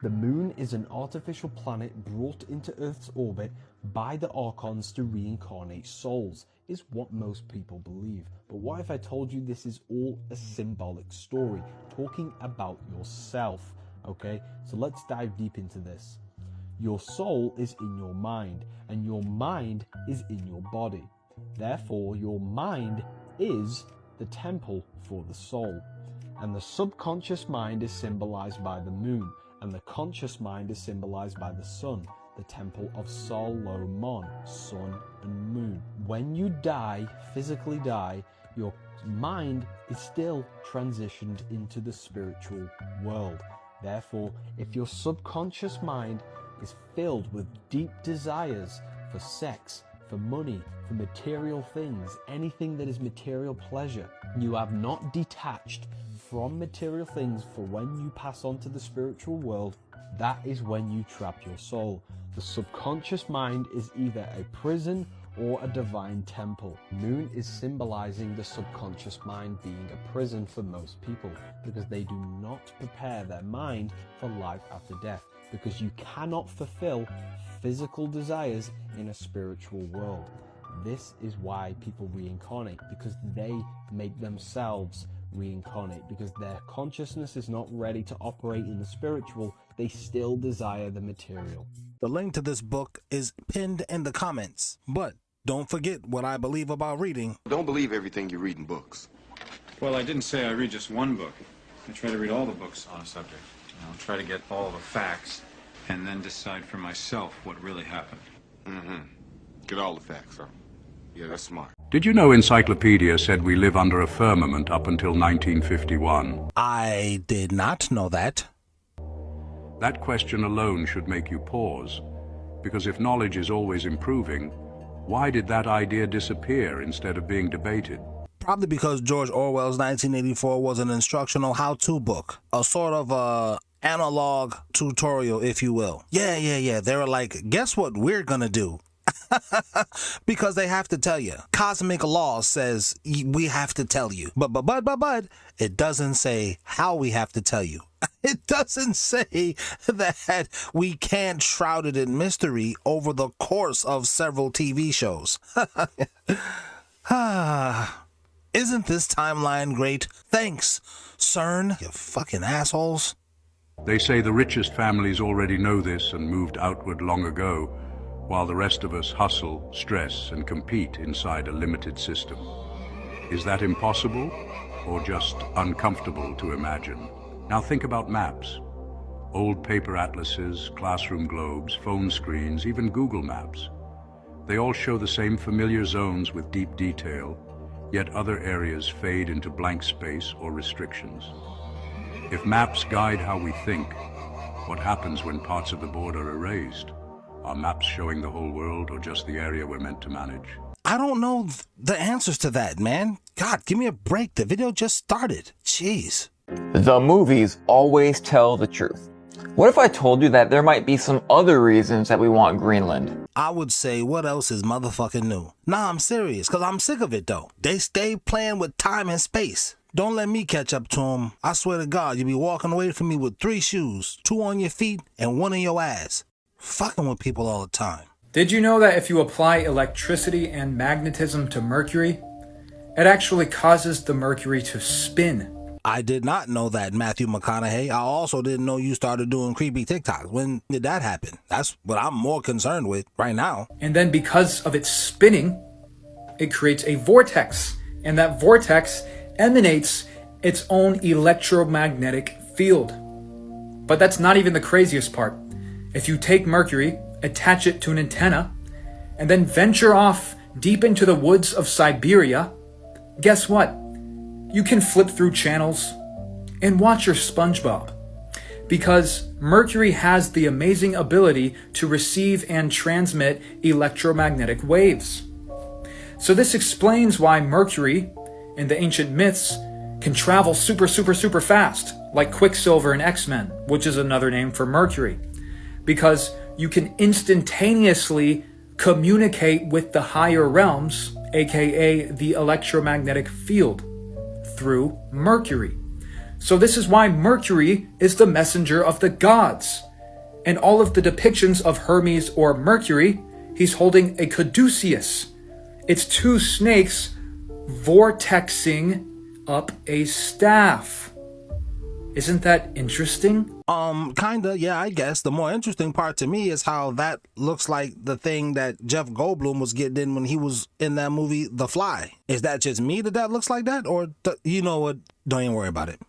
The moon is an artificial planet brought into Earth's orbit by the Archons to reincarnate souls, is what most people believe. But what if I told you this is all a symbolic story, talking about yourself? Okay, so let's dive deep into this. Your soul is in your mind, and your mind is in your body. Therefore, your mind is the temple for the soul. And the subconscious mind is symbolized by the moon, and the conscious mind is symbolized by the sun, the temple of Solomon, sun and moon. When you die, physically die, your mind is still transitioned into the spiritual world. Therefore, if your subconscious mind is filled with deep desires for sex, for money, for material things, anything that is material pleasure, you have not detached from material things for when you pass on to the spiritual world, that is when you trap your soul. The subconscious mind is either a prison or a divine temple. Moon is symbolizing the subconscious mind being a prison for most people, because they do not prepare their mind for life after death, because you cannot fulfill physical desires in a spiritual world. This is why people reincarnate, because they make themselves reincarnate, because their consciousness is not ready to operate in the spiritual. They still desire the material. The link to this book is pinned in the comments. But don't forget what I believe about reading. Don't believe everything you read in books. Well, I didn't say I read just one book. I try to read all the books on a subject. Try to get all the facts and then decide for myself what really happened. Get all the facts, huh? Yeah, that's smart. Did you know Encyclopedia said we live under a firmament up until 1951? I did not know that. That question alone should make you pause, because if knowledge is always improving, why did that idea disappear instead of being debated? Probably because George Orwell's 1984 was an instructional how-to book, a sort of analog tutorial, if you will. Yeah. They were like, guess what we're gonna do? Because they have to tell you. Cosmic law says we have to tell you. But it doesn't say how we have to tell you. It doesn't say that we can't shroud it in mystery over the course of several TV shows. Isn't this timeline great? Thanks, CERN, you fucking assholes. They say the richest families already know this and moved outward long ago, while the rest of us hustle, stress, and compete inside a limited system. Is that impossible, or just uncomfortable to imagine? Now think about maps. Old paper atlases, classroom globes, phone screens, even Google Maps. They all show the same familiar zones with deep detail, yet other areas fade into blank space or restrictions. If maps guide how we think, what happens when parts of the board are erased? Are maps showing the whole world or just the area we're meant to manage? I don't know the answers to that, man. God, give me a break. The video just started. Jeez. The movies always tell the truth. What if I told you that there might be some other reasons that we want Greenland? I would say, what else is motherfucking new? Nah, I'm serious, because I'm sick of it, though. They stay playing with time and space. Don't let me catch up to them. I swear to God, you'll be walking away from me with 3 shoes, 2 on your feet and 1 in your ass. Fucking with people all the time. Did you know that if you apply electricity and magnetism to Mercury, it actually causes the Mercury to spin? I did not know that, Matthew McConaughey. I also didn't know you started doing creepy TikToks. When did that happen? That's what I'm more concerned with right now. And then because of its spinning, it creates a vortex. And that vortex emanates its own electromagnetic field. But that's not even the craziest part. If you take Mercury, attach it to an antenna, and then venture off deep into the woods of Siberia, guess what? You can flip through channels and watch your SpongeBob. Because Mercury has the amazing ability to receive and transmit electromagnetic waves. So this explains why Mercury, in the ancient myths, can travel super fast, like Quicksilver in X-Men, which is another name for Mercury. Because you can instantaneously communicate with the higher realms, aka the electromagnetic field, through Mercury. So this is why Mercury is the messenger of the gods, In all of the depictions of Hermes or Mercury, he's holding a caduceus. It's two snakes vortexing up a staff. Isn't that interesting? Kinda, yeah, I guess. The more interesting part to me is how that looks like the thing that Jeff Goldblum was getting in when he was in that movie, The Fly. Is that just me that looks like that? Or, you know what, don't even worry about it.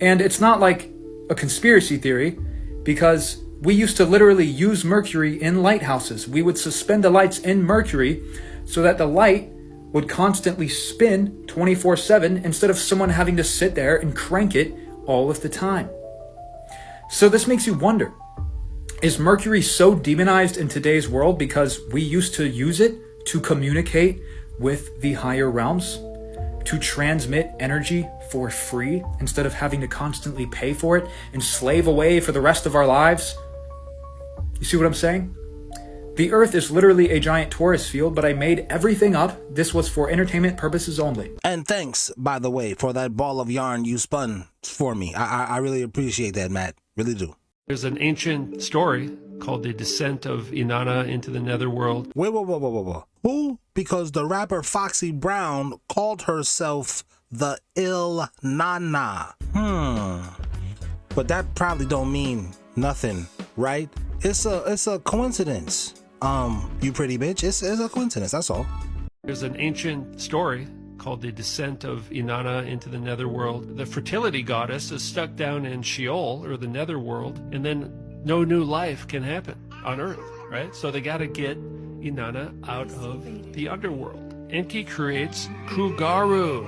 And it's not like a conspiracy theory, because we used to literally use Mercury in lighthouses. We would suspend the lights in Mercury so that the light would constantly spin 24/7 instead of someone having to sit there and crank it all of the time. So this makes you wonder, is Mercury so demonized in today's world because we used to use it to communicate with the higher realms, to transmit energy for free instead of having to constantly pay for it and slave away for the rest of our lives? You see what I'm saying? The Earth is literally a giant torus field, but I made everything up. This was for entertainment purposes only. And thanks, by the way, for that ball of yarn you spun for me. I really appreciate that, Matt. Really do. There's an ancient story called The Descent of Inanna into the Netherworld. Whoa. Who? Because the rapper Foxy Brown called herself the Il Nana. But that probably don't mean nothing, right? It's a coincidence. You pretty bitch. It's a coincidence, that's all. There's an ancient story called The Descent of Inanna into the Netherworld. The fertility goddess is stuck down in Sheol, or the Netherworld, and then no new life can happen on Earth, right? So they got to get Inanna out of the underworld. Enki creates Krugaru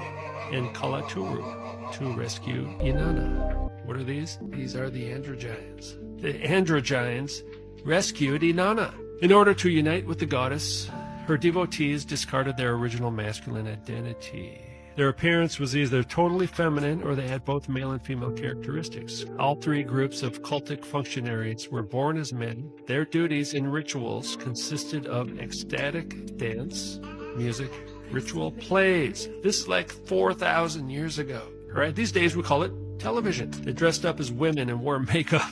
and Kalaturu to rescue Inanna. What are these? These are the Androgynes. The Androgynes rescued Inanna. In order to unite with the goddess, her devotees discarded their original masculine identity. Their appearance was either totally feminine or they had both male and female characteristics. All three groups of cultic functionaries were born as men. Their duties and rituals consisted of ecstatic dance, music, ritual plays. This is like 4,000 years ago. Right? These days we call it television. They dressed up as women and wore makeup.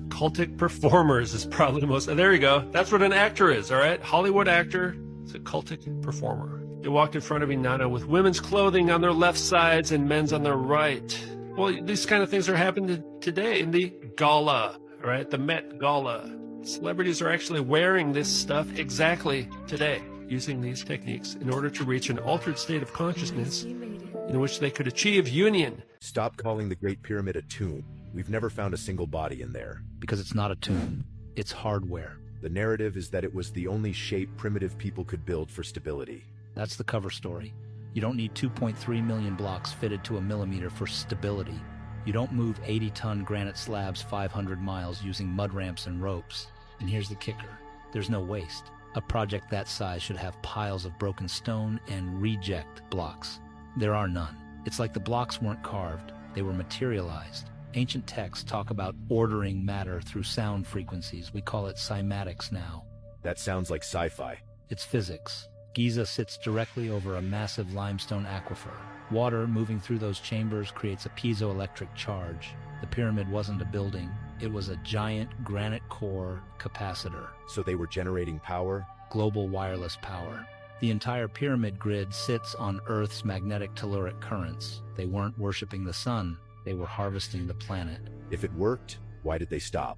Cultic performers is probably the most. There you go. That's what an actor is, all right? Hollywood actor is a cultic performer. They walked in front of Inanna with women's clothing on their left sides and men's on their right. Well, these kind of things are happening today in the gala, all right? The Met Gala. Celebrities are actually wearing this stuff exactly today, using these techniques in order to reach an altered state of consciousness in which they could achieve union. Stop calling the Great Pyramid a tomb. We've never found a single body in there. Because it's not a tomb. It's hardware. The narrative is that it was the only shape primitive people could build for stability. That's the cover story. You don't need 2.3 million blocks fitted to a millimeter for stability. You don't move 80-ton granite slabs 500 miles using mud ramps and ropes. And here's the kicker. There's no waste. A project that size should have piles of broken stone and reject blocks. There are none. It's like the blocks weren't carved. They were materialized. Ancient texts talk about ordering matter through sound frequencies. We call it cymatics now. That sounds like sci-fi. It's physics. Giza sits directly over a massive limestone aquifer. Water moving through those chambers creates a piezoelectric charge. The pyramid wasn't a building. It was a giant granite core capacitor. So they were generating power? Global wireless power. The entire pyramid grid sits on Earth's magnetic telluric currents. They weren't worshiping the sun. They were harvesting the planet. If it worked, why did they stop?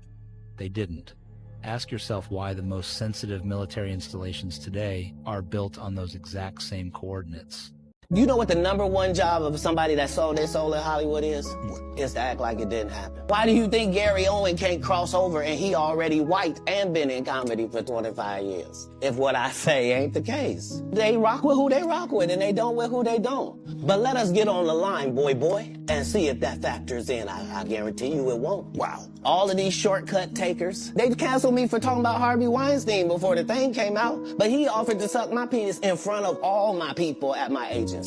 They didn't. Ask yourself why the most sensitive military installations today are built on those exact same coordinates. You know what the #1 job of somebody that sold their soul in Hollywood is? Is to act like it didn't happen. Why do you think Gary Owen can't cross over and he already white and been in comedy for 25 years? If what I say ain't the case. They rock with who they rock with and they don't with who they don't. But let us get on the line, boy, and see if that factors in. I guarantee you it won't. Wow. All of these shortcut takers, they canceled me for talking about Harvey Weinstein before the thing came out, but he offered to suck my penis in front of all my people at my agency.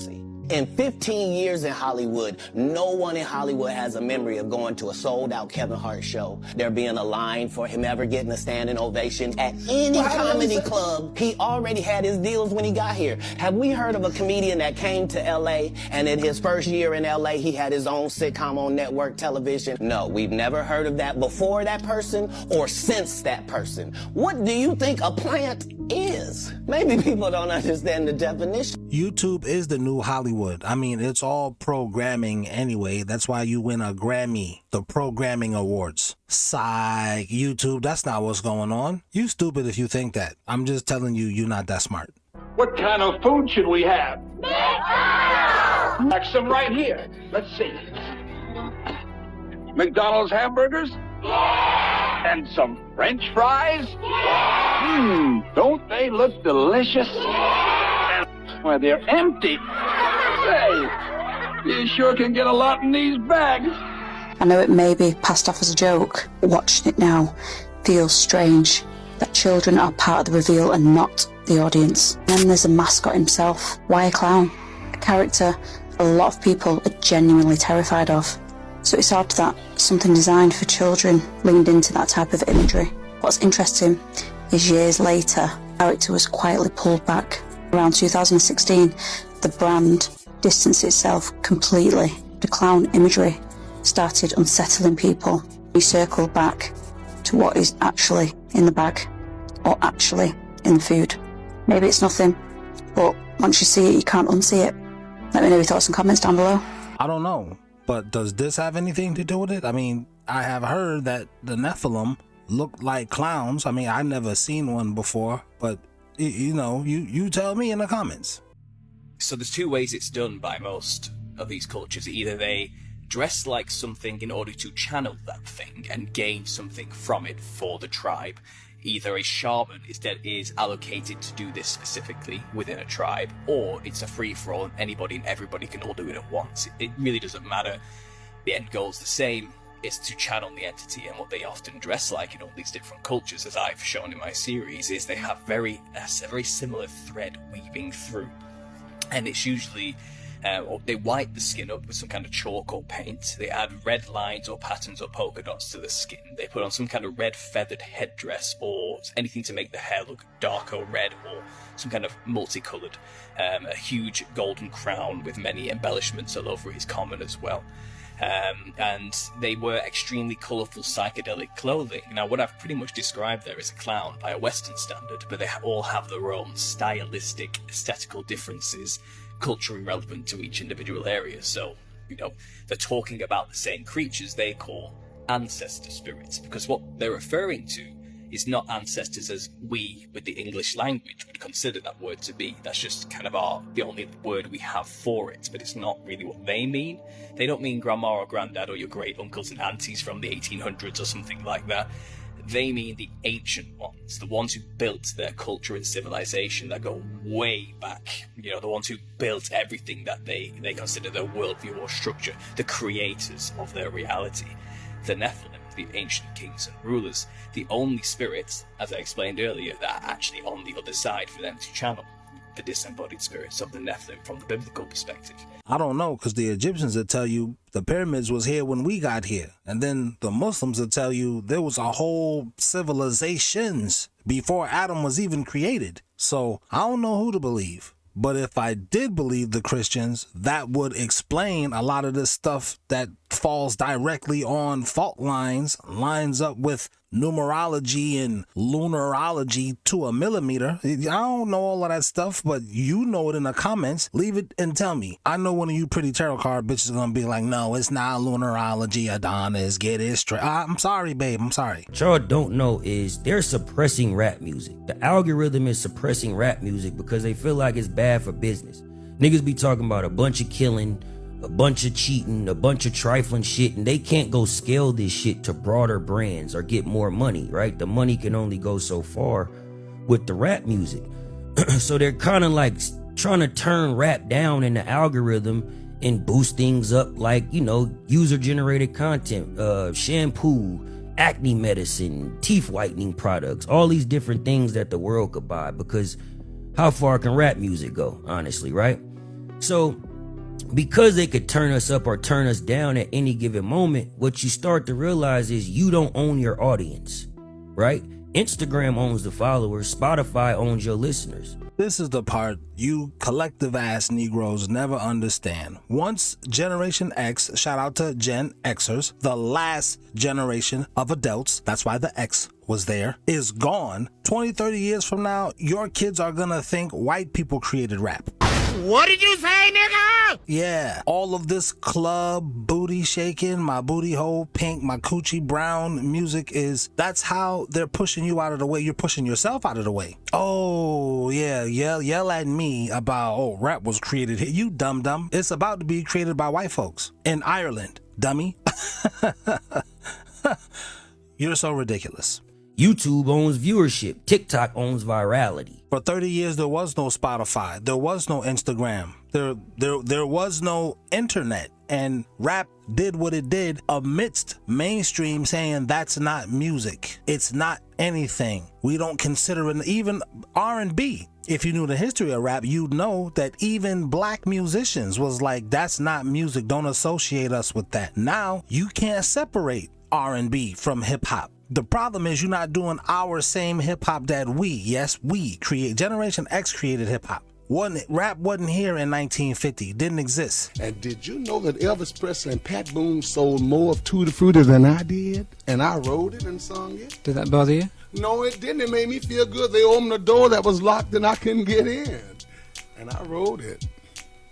In 15 years in Hollywood, no one in Hollywood has a memory of going to a sold-out Kevin Hart show, there being a line for him ever getting a standing ovation at any comedy club. He already had his deals when he got here. Have we heard of a comedian that came to L.A. and in his first year in L.A. he had his own sitcom on network television? No, we've never heard of that before that person or since that person. What do you think a plant is? Maybe people don't understand the definition. YouTube is the new Hollywood. I mean, it's all programming anyway. That's why you win a Grammy, the Programming Awards. Psych, YouTube, that's not what's going on. You stupid if you think that. I'm just telling you, you're not that smart. What kind of food should we have? Like some right here. Let's see. McDonald's hamburgers? And some French fries? Don't they look delicious? Why, they're empty. Say, you sure can get a lot in these bags. I know it may be passed off as a joke, but watching it now feels strange that children are part of the reveal and not the audience. And then there's the mascot himself. Why a clown? A character a lot of people are genuinely terrified of. So it's odd that something designed for children leaned into that type of imagery. What's interesting is years later, the character was quietly pulled back. Around 2016, the brand distanced itself completely. The clown imagery started unsettling people. We circled back to what is actually in the bag, or actually in the food. Maybe it's nothing, but once you see it, you can't unsee it. Let me know your thoughts and comments down below. I don't know, but does this have anything to do with it? I mean, I have heard that the Nephilim look like clowns. I mean, I've never seen one before, but you know, you tell me in the comments. So there's two ways it's done by most of these cultures. Either they dress like something in order to channel that thing and gain something from it for the tribe. Either a shaman is allocated to do this specifically within a tribe, or it's a free-for-all and anybody and everybody can all do it at once. It really doesn't matter. The end goal's the same. It's to channel the entity, and what they often dress like in all these different cultures, as I've shown in my series, is they have a very similar thread weaving through. And it's usually, they white the skin up with some kind of chalk or paint. They add red lines or patterns or polka dots to the skin. They put on some kind of red feathered headdress or anything to make the hair look dark or red, or some kind of multicolored. A huge golden crown with many embellishments all over is common as well. And they wear extremely colourful psychedelic clothing. Now, what I've pretty much described there is a clown by a Western standard, but they all have their own stylistic, aesthetical differences, culturally relevant to each individual area. So, you know, they're talking about the same creatures they call ancestor spirits, because what they're referring to is not ancestors as we, with the English language, would consider that word to be. That's just kind of the only word we have for it, but it's not really what they mean. They don't mean grandma or granddad or your great uncles and aunties from the 1800s or something like that. They mean the ancient ones, the ones who built their culture and civilization that go way back. You know, the ones who built everything that they consider their worldview or structure, the creators of their reality. The Nephilim, the ancient kings and rulers, the only spirits, as I explained earlier, that are actually on the other side for them to channel, the disembodied spirits of the Nephilim from the biblical perspective. I don't know, because the Egyptians will tell you the pyramids was here when we got here. And then the Muslims will tell you there was a whole civilizations before Adam was even created. So I don't know who to believe. But if I did believe the Christians, that would explain a lot of this stuff that falls directly on fault lines up with numerology and lunarology to a millimeter. I don't know all of that stuff, but you know it in the comments. Leave it and tell me. I know one of you pretty tarot card bitches are gonna be like, no, it's not lunarology, Adonis, get it straight. I'm sorry, babe, I'm sorry. What y'all don't know is they're suppressing rap music. The algorithm is suppressing rap music because they feel like it's bad for business. Niggas be talking about a bunch of killing, a bunch of cheating, a bunch of trifling shit, and they can't go scale this shit to broader brands or get more money, right? The money can only go so far with the rap music. So they're kind of like trying to turn rap down in the algorithm and boost things up, like, you know, user-generated content, shampoo, acne medicine, teeth whitening products, all these different things that the world could buy, because how far can rap music go, honestly, right? So because they could turn us up or turn us down at any given moment, what you start to realize is you don't own your audience, right? Instagram owns the followers, Spotify owns your listeners. This is the part you collective ass Negroes never understand. Once Generation X, shout out to Gen Xers, the last generation of adults, that's why the X was there, is gone, 20, 30 years from now, your kids are gonna think white people created rap. What did you say, nigga? Yeah, all of this club, booty shaking, my booty hole pink, my coochie brown music that's how they're pushing you out of the way. You're pushing yourself out of the way. Oh, yeah, yell at me about, rap was created here. You dumb. It's about to be created by white folks in Ireland, dummy. You're so ridiculous. YouTube owns viewership. TikTok owns virality. For 30 years, there was no Spotify. There was no Instagram. There was no internet. And rap did what it did amidst mainstream saying that's not music. It's not anything. We don't consider it even R&B. If you knew the history of rap, you'd know that even black musicians was like, that's not music. Don't associate us with that. Now, you can't separate R&B from hip hop. The problem is you're not doing our same hip hop that we create. Generation X created hip hop. Rap wasn't here in 1950. Didn't exist. And did you know that Elvis Presley and Pat Boone sold more of Tutti Frutti than I did? And I wrote it and sung it. Did that bother you? No, it didn't. It made me feel good. They opened the door that was locked and I couldn't get in. And I wrote it.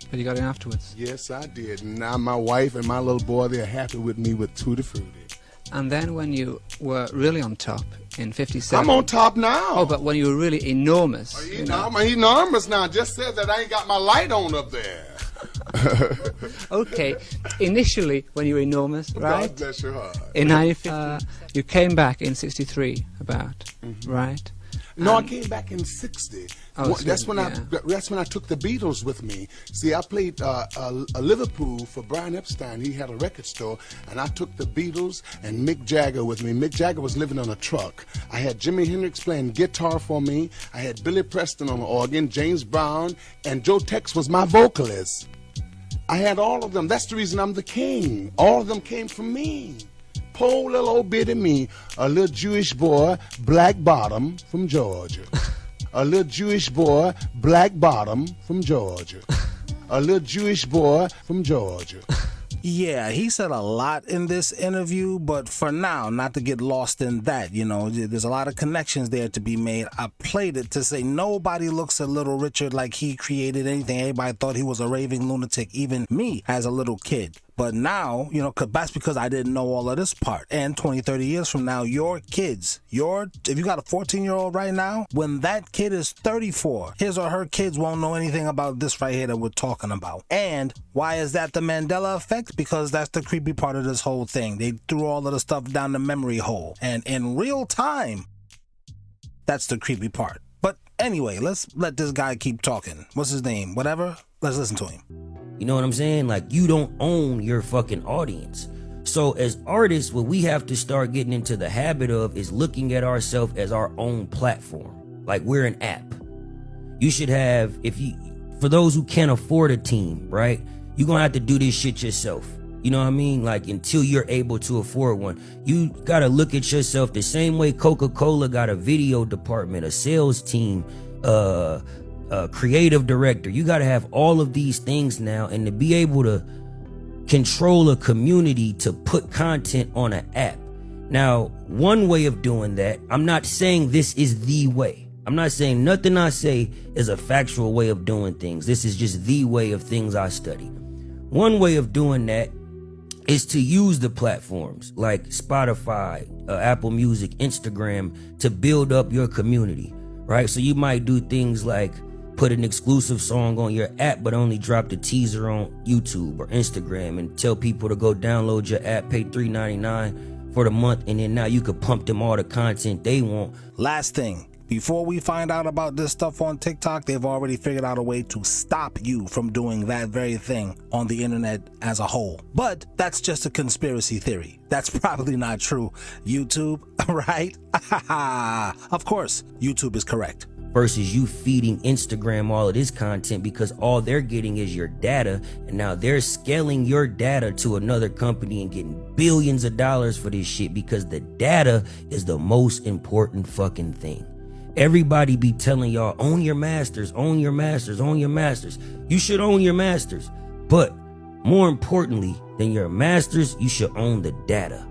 But you got in afterwards? Yes, I did. And now my wife and my little boy, they're happy with me with Tutti Frutti. And then when you were really on top in 57... I'm on top now. Oh, but when you were really enormous... I'm enormous now. Just said that I ain't got my light on up there. Okay. Initially, when you were enormous, right? God bless your heart. In 1950, you came back in 63, about, right? No, I came back in 60. That's when I took the Beatles with me. See, I played Liverpool for Brian Epstein. He had a record store, and I took the Beatles and Mick Jagger with me. Mick Jagger was living on a truck. I had Jimi Hendrix playing guitar for me. I had Billy Preston on the organ, James Brown, and Joe Tex was my vocalist. I had all of them. That's the reason I'm the king. All of them came from me. Poor little old bitty me, a little Jewish boy, black bottom from Georgia. A little Jewish boy, black bottom from Georgia. A little Jewish boy from Georgia. Yeah, he said a lot in this interview, but for now, not to get lost in that, there's a lot of connections there to be made. I played it to say nobody looks at Little Richard like he created anything. Everybody thought he was a raving lunatic, even me as a little kid. But now, that's because I didn't know all of this part. And 20, 30 years from now, your kids, if you got a 14-year-old right now, when that kid is 34, his or her kids won't know anything about this right here that we're talking about. And why is that the Mandela effect? Because that's the creepy part of this whole thing. They threw all of the stuff down the memory hole. And in real time, that's the creepy part. But anyway, let's let this guy keep talking. What's his name? Whatever. Let's listen to him. You know what I'm saying? Like, you don't own your fucking audience. So as artists, what we have to start getting into the habit of is looking at ourselves as our own platform. Like, we're an app. You should have, for those who can't afford a team, right? You're gonna have to do this shit yourself. You know what I mean? Like, until you're able to afford one. You gotta look at yourself the same way Coca-Cola got a video department, a sales team, a creative director. You got to have all of these things now, and to be able to control a community to put content on an app. Now, one way of doing that, I'm not saying this is the way. I'm not saying nothing I say is a factual way of doing things. This is just the way of things I study. One way of doing that is to use the platforms like Spotify, Apple Music, Instagram to build up your community, right? So you might do things like put an exclusive song on your app, but only drop the teaser on YouTube or Instagram and tell people to go download your app, pay $3.99 for the month, and then now you could pump them all the content they want. Last thing, before we find out about this stuff on TikTok, they've already figured out a way to stop you from doing that very thing on the internet as a whole. But that's just a conspiracy theory. That's probably not true. YouTube, right? Of course, YouTube is correct. versus you feeding Instagram all of this content, because all they're getting is your data, and now they're scaling your data to another company and getting billions of dollars for this shit, because the data is the most important fucking thing. Everybody be telling y'all, own your masters, own your masters, own your masters. You should own your masters, but more importantly than your masters, you should own the data.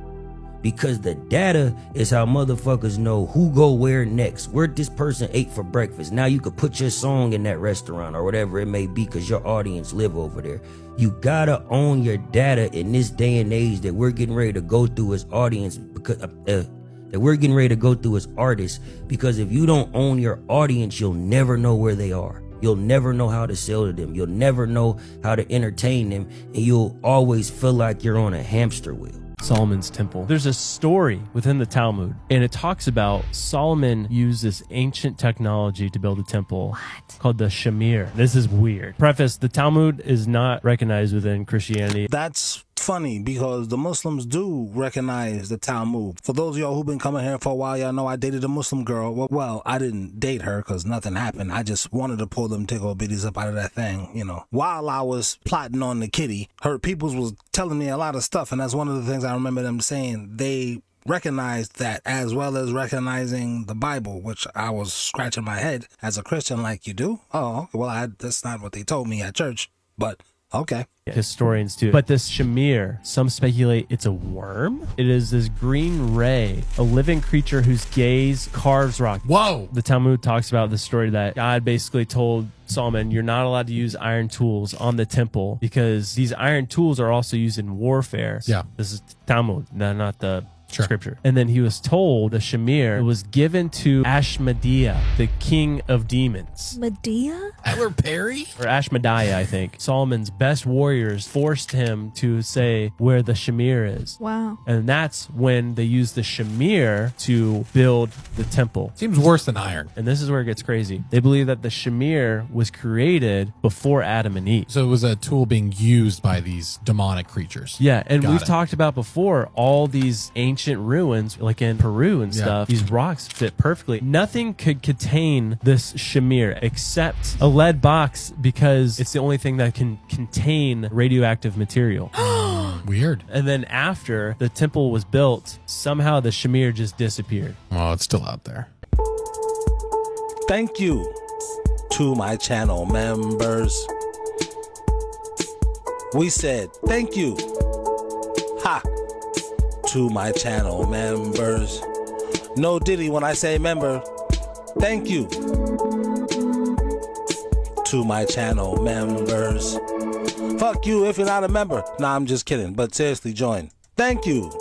Because the data is how motherfuckers know who go where next, where this person ate for breakfast. Now you could put your song in that restaurant or whatever it may be, because your audience live over there. You gotta own your data in this day and age that we're getting ready to go through as audience, because that we're getting ready to go through as artists. Because if you don't own your audience, you'll never know where they are. You'll never know how to sell to them. You'll never know how to entertain them, and you'll always feel like you're on a hamster wheel. Solomon's temple. There's a story within the Talmud, and it talks about Solomon used this ancient technology to build a temple called the Shamir. This is weird. Preface, the Talmud is not recognized within Christianity. That's funny because the Muslims do recognize the Talmud. For those of y'all who've been coming here for a while, y'all know I dated a Muslim girl. Well, I didn't date her because nothing happened. I just wanted to pull them tickle bitties up out of that thing, you know. While I was plotting on the kitty, her peoples was telling me a lot of stuff, and that's one of the things I remember them saying. They recognized that, as well as recognizing the Bible, which I was scratching my head as a Christian like, you do? Oh, well, that's not what they told me at church, but okay. Historians too. But this Shamir, some speculate it's a worm. It is this green ray, a living creature whose gaze carves rock. Whoa! The Talmud talks about the story that God basically told Solomon, you're not allowed to use iron tools on the temple because these iron tools are also used in warfare. Yeah. This is Talmud, not the scripture. And then he was told the Shamir was given to Ashmadiah, the king of demons. Medea? Tyler Perry? Or Ashmadiah, I think. Solomon's best warriors forced him to say where the Shamir is. Wow. And that's when they used the Shamir to build the temple. Seems worse than iron. And this is where it gets crazy. They believe that the Shamir was created before Adam and Eve. So it was a tool being used by these demonic creatures. Yeah, and Got we've it. talked about before all these ancient ruins, like in Peru and stuff. These rocks fit perfectly. Nothing could contain this Shamir except a lead box, because it's the only thing that can contain radioactive material. Weird. And then after the temple was built, somehow the Shamir just disappeared. Well, it's still out there. Thank you to my channel members. We said thank you. Ha! To my channel members. No diddy when I say member. Thank you. To my channel members. Fuck you if you're not a member. Nah, I'm just kidding, but seriously, join. Thank you